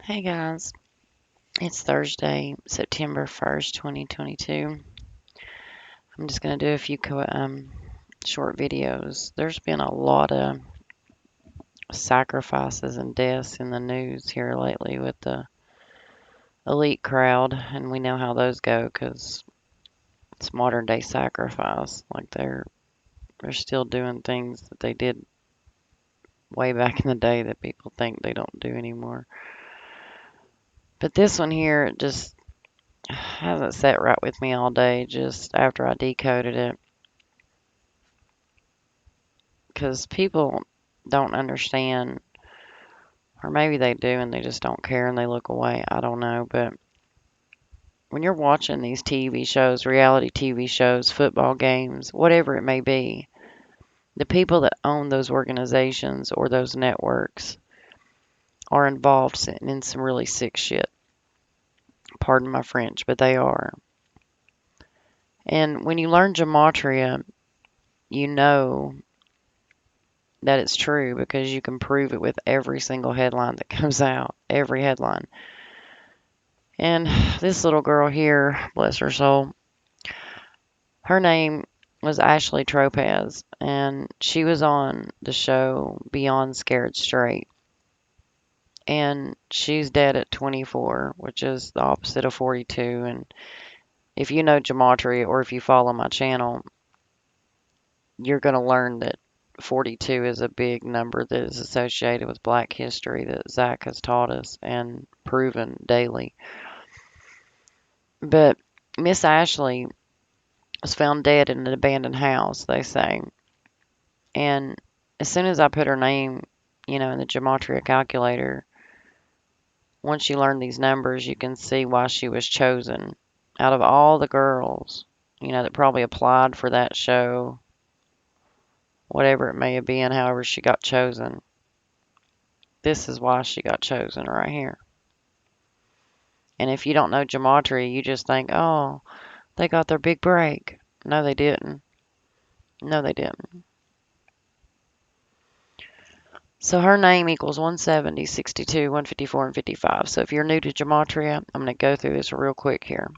Hey guys, it's Thursday, September 1st, 2022. I'm just going to do a few short videos. There's been a lot of sacrifices and deaths in the news here lately with the elite crowd, and we know how those go because it's modern day sacrifice. Like they're still doing things that they did way back in the day that people think they don't do anymore. But this one here just hasn't sat right with me all day just after I decoded it. Because people don't understand, or maybe they do and they just don't care and they look away. I don't know. But when you're watching these TV shows, reality TV shows, football games, whatever it may be, the people that own those organizations or those networks are involved in some really sick shit. Pardon my French, but they are. And when you learn Gematria, you know that it's true because you can prove it with every single headline that comes out. Every headline. And this little girl here, bless her soul, her name was Ashley Tropez, and she was on the show Beyond Scared Straight. And she's dead at 24, which is the opposite of 42. And if you know Gematria or if you follow my channel, you're going to learn that 42 is a big number that is associated with Black history that Zach has taught us and proven daily. But Miss Ashley was found dead in an abandoned house, they say. And as soon as I put her name, in the Gematria calculator, once you learn these numbers, you can see why she was chosen. Out of all the girls, that probably applied for that show, whatever it may have been, however she got chosen, this is why she got chosen right here. And if you don't know Gematria, you just think, oh, they got their big break. No, they didn't. No, they didn't. So her name equals 170, 62, 154, and 55. So if you're new to Gematria, I'm going to go through this real quick here.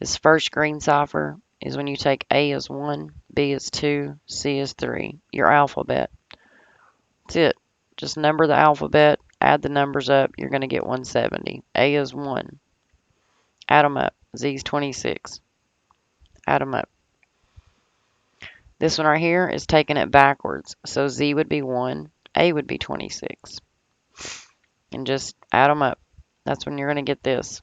This first green cipher is when you take A as 1, B as 2, C as 3, your alphabet. That's it. Just number the alphabet, add the numbers up, you're going to get 170. A is 1. Add them up. Z is 26. Add them up. This one right here is taking it backwards. So Z would be 1, A would be 26. And just add them up. That's when you're going to get this.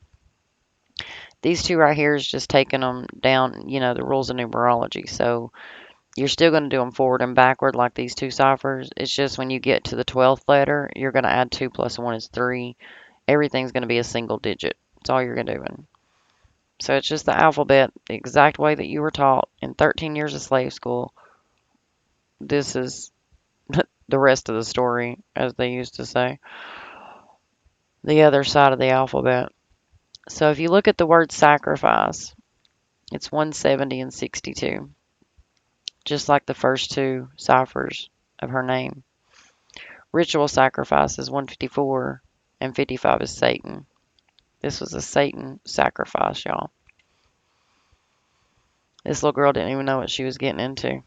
These two right here is just taking them down, the rules of numerology. So you're still going to do them forward and backward like these two ciphers. It's just when you get to the 12th letter, you're going to add 2 plus 1 is 3. Everything's going to be a single digit. That's all you're going to do. So it's just the alphabet, the exact way that you were taught in 13 years of slave school. This is the rest of the story, as they used to say. The other side of the alphabet. So if you look at the word sacrifice, it's 170 and 62, just like the first two ciphers of her name. Ritual sacrifice is 154 and 55 is Satan. This was a Satan sacrifice, y'all. This little girl didn't even know what she was getting into.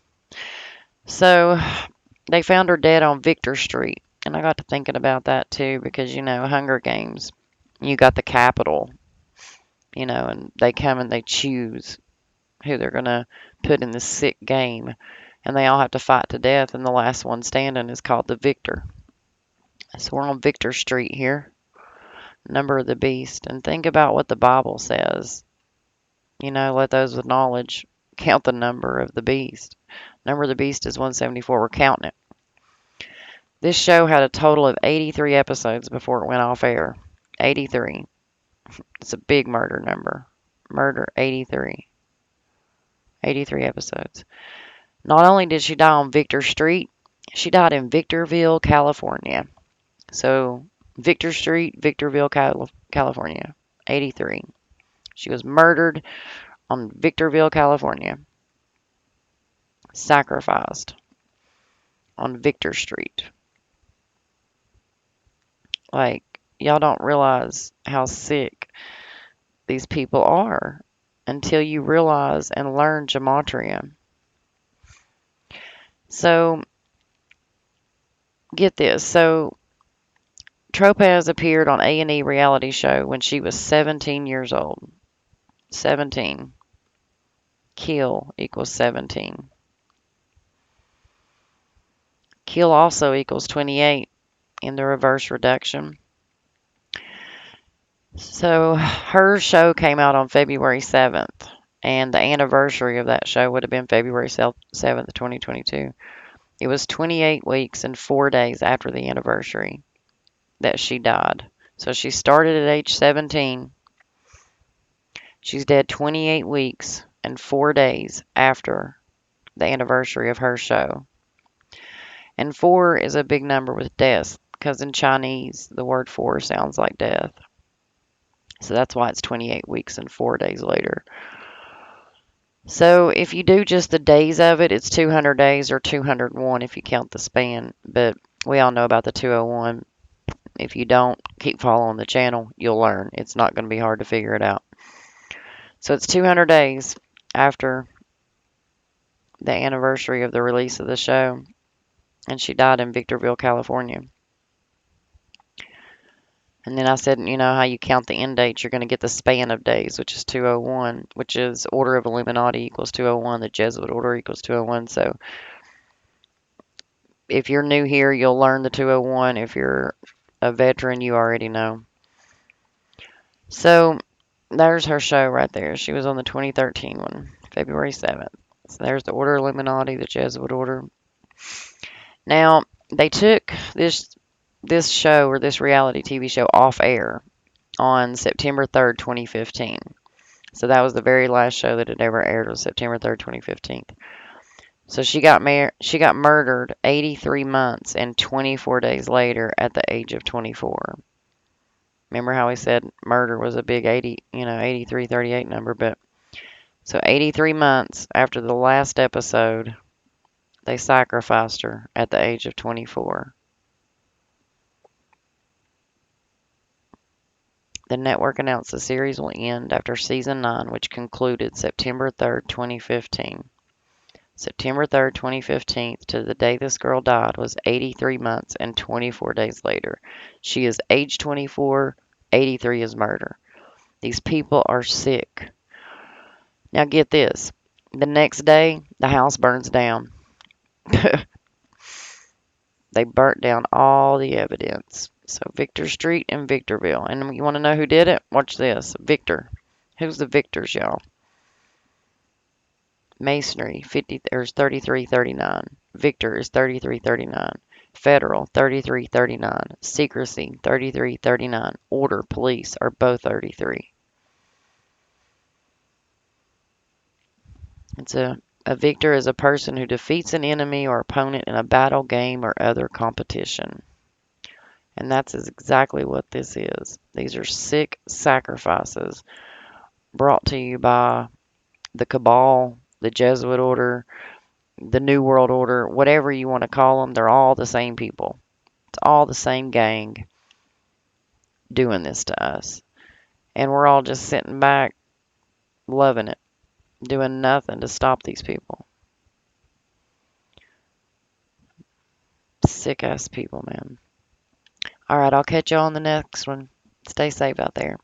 So they found her dead on Victor Street. And I got to thinking about that too because, Hunger Games, you got the Capitol, and they come and they choose who they're going to put in this sick game. And they all have to fight to death, and the last one standing is called the victor. So we're on Victor Street here, number of the beast. And think about what the Bible says. Let those with knowledge count the number of the beast. Number of the beast is 174. We're counting it. This show had a total of 83 episodes before it went off air. 83. It's a big murder number. Murder 83. 83 episodes. Not only did she die on Victor Street, she died in Victorville, California. So, Victor Street, Victorville, California. 83. She was murdered on Victorville, California. Sacrificed on Victor Street. Like, y'all don't realize how sick these people are until you realize and learn gematria. So get this. So Tropez appeared on A&E reality show when she was 17 years old. 17. Kill equals 17. Kill also equals 28 in the reverse reduction. So her show came out on February 7th, and the anniversary of that show would have been February 7th, 2022. It was 28 weeks and 4 days after the anniversary that she died. So she started at age 17. She's dead 28 weeks and 4 days after the anniversary of her show. And 4 is a big number with death because in Chinese, the word 4 sounds like death. So that's why it's 28 weeks and 4 days later. So if you do just the days of it, it's 200 days or 201 if you count the span. But we all know about the 201. If you don't, keep following the channel. You'll learn. It's not going to be hard to figure it out. So it's 200 days after the anniversary of the release of the show. And she died in Victorville, California. And then I said, you know how you count the end dates, you're going to get the span of days, which is 201, which is Order of Illuminati equals 201, the Jesuit Order equals 201. So if you're new here, you'll learn the 201. If you're a veteran, you already know. So there's her show right there. She was on the 2013 one, February 7th. So there's the Order of Illuminati, the Jesuit Order. Now, they took this show or this reality TV show off air on September 3rd, 2015. So that was the very last show that had ever aired was September 3rd, 2015. So she got murdered 83 months and 24 days later at the age of 24. Remember how we said murder was a big 83, 38 number, but so 83 months after the last episode, they sacrificed her at the age of 24. The network announced the series will end after season 9, which concluded September 3rd, 2015. September 3rd, 2015 to the day this girl died was 83 months and 24 days later. She is age 24, 83 is murder. These people are sick. Now get this. The next day, the house burns down. They burnt down all the evidence. So Victor Street in Victorville. And you want to know who did it? Watch this. Victor. Who's the Victors, y'all? Masonry, 3339. Victor is 3339. Federal, 3339. Secrecy, 3339. Order, police are both 33. A victor is a person who defeats an enemy or opponent in a battle, game, or other competition. And that's exactly what this is. These are sick sacrifices brought to you by the cabal, the Jesuit order, the New World Order, whatever you want to call them. They're all the same people. It's all the same gang doing this to us. And we're all just sitting back, loving it, doing nothing to stop these people. Sick ass people, man. All right, I'll catch you on the next one. Stay safe out there.